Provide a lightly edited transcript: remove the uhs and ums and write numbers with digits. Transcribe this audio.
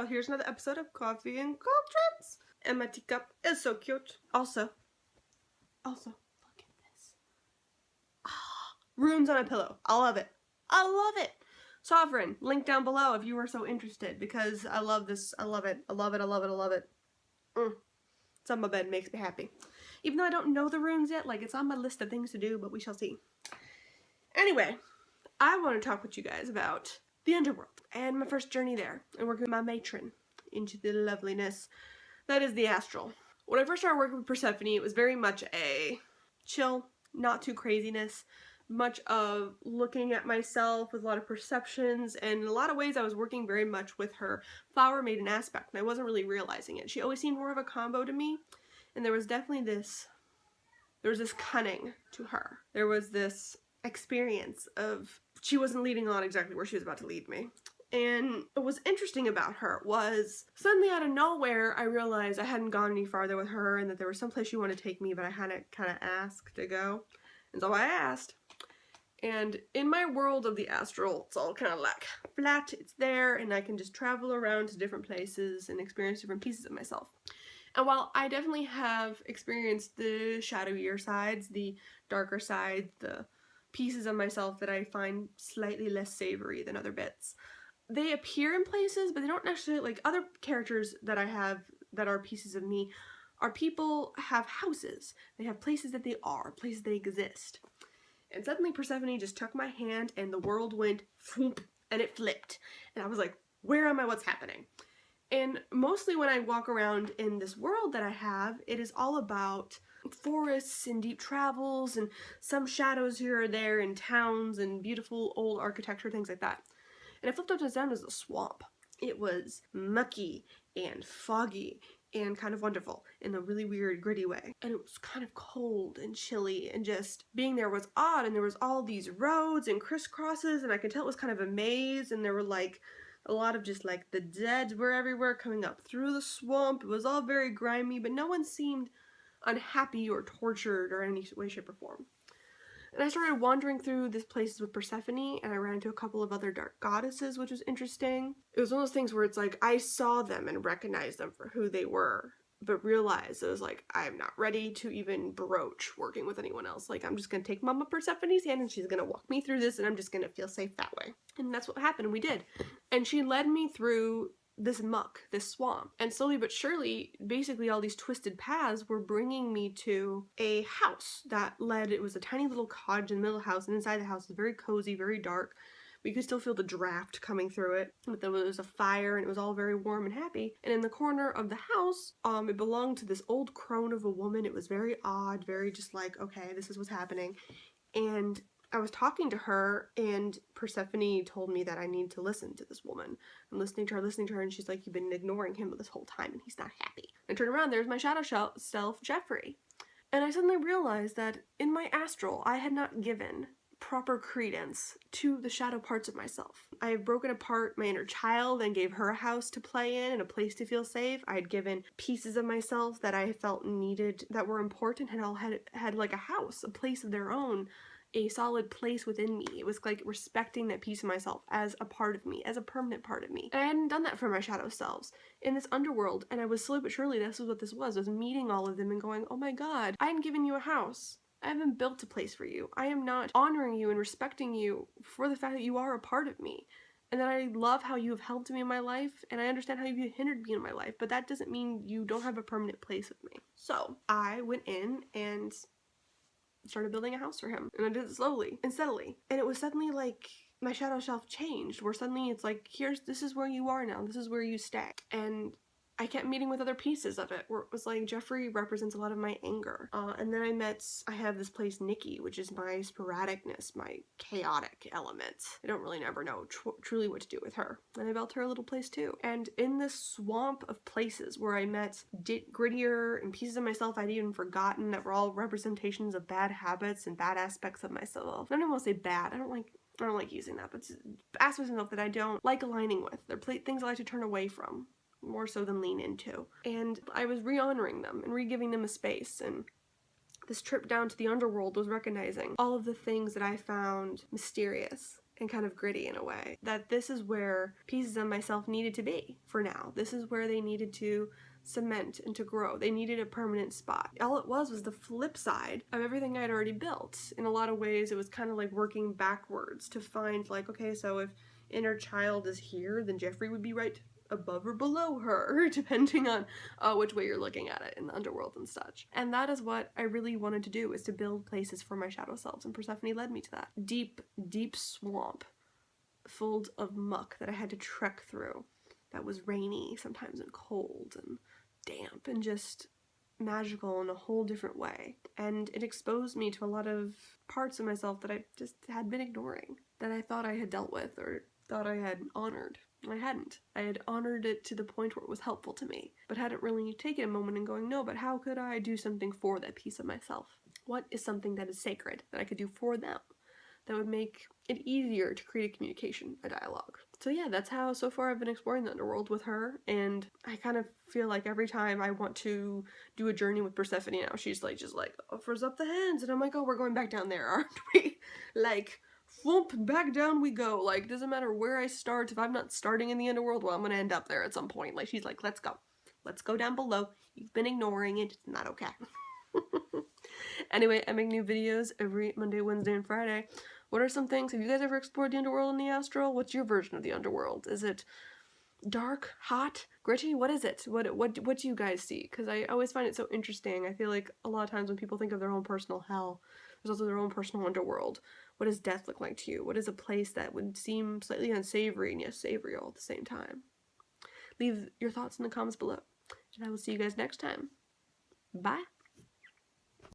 So here's another episode of Coffee and Cauldrons. And my teacup is so cute. Also, look at this. Runes on a pillow. I love it. I love it. Sovereign, link down below if you are so interested, because I love this. I love it. I love it. I love it. I love it. It's on my bed, makes me happy. Even though I don't know the runes yet, like it's on my list of things to do, but we shall see. Anyway, I want to talk with you guys about the Underworld and my first journey there and working with my matron into the loveliness that is the astral. When I first started working with Persephone, it was very much a chill, not too craziness, much of looking at myself with a lot of perceptions, and in a lot of ways I was working very much with her flower maiden aspect, and I wasn't really realizing it. She always seemed more of a combo to me, and there was definitely this cunning to her. There was this experience of she wasn't leading on exactly where she was about to lead me. And what was interesting about her was suddenly out of nowhere I realized I hadn't gone any farther with her and that there was someplace she wanted to take me, but I hadn't kind of asked to go. And so I asked. And in my world of the astral, it's all kind of like flat, it's there, and I can just travel around to different places and experience different pieces of myself. And while I definitely have experienced the shadowier sides, the darker sides, the pieces of myself that I find slightly less savory than other bits, they appear in places, but they don't necessarily, like other characters that I have that are pieces of me, are people have houses. They have places that they are, places that exist. And suddenly Persephone just took my hand and the world went whoop, and it flipped. And I was like, where am I? What's happening? And mostly when I walk around in this world that I have, it is all about forests and deep travels and some shadows here or there and towns and beautiful old architecture, things like that. And I flipped upside down as a swamp. It was mucky and foggy and kind of wonderful in a really weird, gritty way. And it was kind of cold and chilly, and just being there was odd, and there was all these roads and crisscrosses, and I could tell it was kind of a maze, and there were like a lot of just like the dead were everywhere coming up through the swamp. It was all very grimy, but no one seemed unhappy or tortured or any way, shape, or form. And I started wandering through these places with Persephone, and I ran into a couple of other dark goddesses, which was interesting. It was one of those things where it's like, I saw them and recognized them for who they were, but realized it was like, I'm not ready to even broach working with anyone else. Like, I'm just gonna take Mama Persephone's hand and she's gonna walk me through this, and I'm just gonna feel safe that way. And that's what happened, and we did. And she led me through this muck, this swamp, and slowly but surely, basically all these twisted paths were bringing me to a house that led, it was a tiny little cottage in the middle of the house, and inside the house was very cozy, very dark, but you could still feel the draft coming through it, but there was a fire, and it was all very warm and happy. And in the corner of the house, it belonged to this old crone of a woman. It was very odd, very just like, okay, this is what's happening. And I was talking to her, and Persephone told me that I need to listen to this woman. I'm listening to her, and she's like, you've been ignoring him this whole time, and he's not happy. And I turned around, there's my shadow self, Jeffrey. And I suddenly realized that in my astral, I had not given proper credence to the shadow parts of myself. I have broken apart my inner child and gave her a house to play in and a place to feel safe. I had given pieces of myself that I felt needed, that were important, and all had like a house, a place of their own, a solid place within me. It was like respecting that piece of myself as a part of me, as a permanent part of me. And I hadn't done that for my shadow selves in this underworld, and I was slowly but surely, this was what this was. I was meeting all of them and going, oh my god, I haven't given you a house. I haven't built a place for you. I am not honoring you and respecting you for the fact that you are a part of me. And that I love how you have helped me in my life, and I understand how you've hindered me in my life, but that doesn't mean you don't have a permanent place with me. So I went in and started building a house for him, and I did it slowly and steadily, and it was suddenly like my shadow self changed, where suddenly it's like, this is where you are now, this is where you stay. And I kept meeting with other pieces of it, where it was like, Jeffrey represents a lot of my anger, and then I have this place, Nikki, which is my sporadicness, my chaotic element. I don't really never know truly what to do with her, and I built her a little place too. And in this swamp of places where I met grittier and pieces of myself I'd even forgotten that were all representations of bad habits and bad aspects of myself. I don't even want to say bad, I don't like using that, but aspects of myself that I don't like aligning with. They're things I like to turn away from, more so than lean into. And I was re-honoring them and re-giving them a space, and this trip down to the underworld was recognizing all of the things that I found mysterious and kind of gritty in a way. That this is where pieces of myself needed to be for now. This is where they needed to cement and to grow. They needed a permanent spot. All it was the flip side of everything I'd already built. In a lot of ways, it was kind of like working backwards to find like, okay, so if inner child is here, then Jeffrey would be right above or below her, depending on which way you're looking at it in the underworld and such. And that is what I really wanted to do, is to build places for my shadow selves, and Persephone led me to that. Deep, deep swamp full of muck that I had to trek through, that was rainy sometimes and cold and damp and just magical in a whole different way. And it exposed me to a lot of parts of myself that I just had been ignoring, that I thought I had dealt with or thought I had honored. I hadn't. I had honored it to the point where it was helpful to me, but hadn't really taken a moment and going, no, but how could I do something for that piece of myself? What is something that is sacred that I could do for them that would make it easier to create a communication, a dialogue? So yeah, that's how so far I've been exploring the underworld with her, and I kind of feel like every time I want to do a journey with Persephone now, she's like, just like, offers up the hands, and I'm like, oh, we're going back down there, aren't we? Like, whoop, back down we go. Like, doesn't matter where I start. If I'm not starting in the underworld, well, I'm gonna end up there at some point. Like, she's like, let's go. Let's go down below. You've been ignoring it. It's not okay. Anyway, I make new videos every Monday, Wednesday, and Friday. What are some things? Have you guys ever explored the underworld and the astral? What's your version of the underworld? Is it dark, hot, gritty? What is it? What do you guys see? Because I always find it so interesting. I feel like a lot of times when people think of their own personal hell, there's also their own personal underworld. What does death look like to you? What is a place that would seem slightly unsavory and yet savory all at the same time? Leave your thoughts in the comments below, and I will see you guys next time. Bye!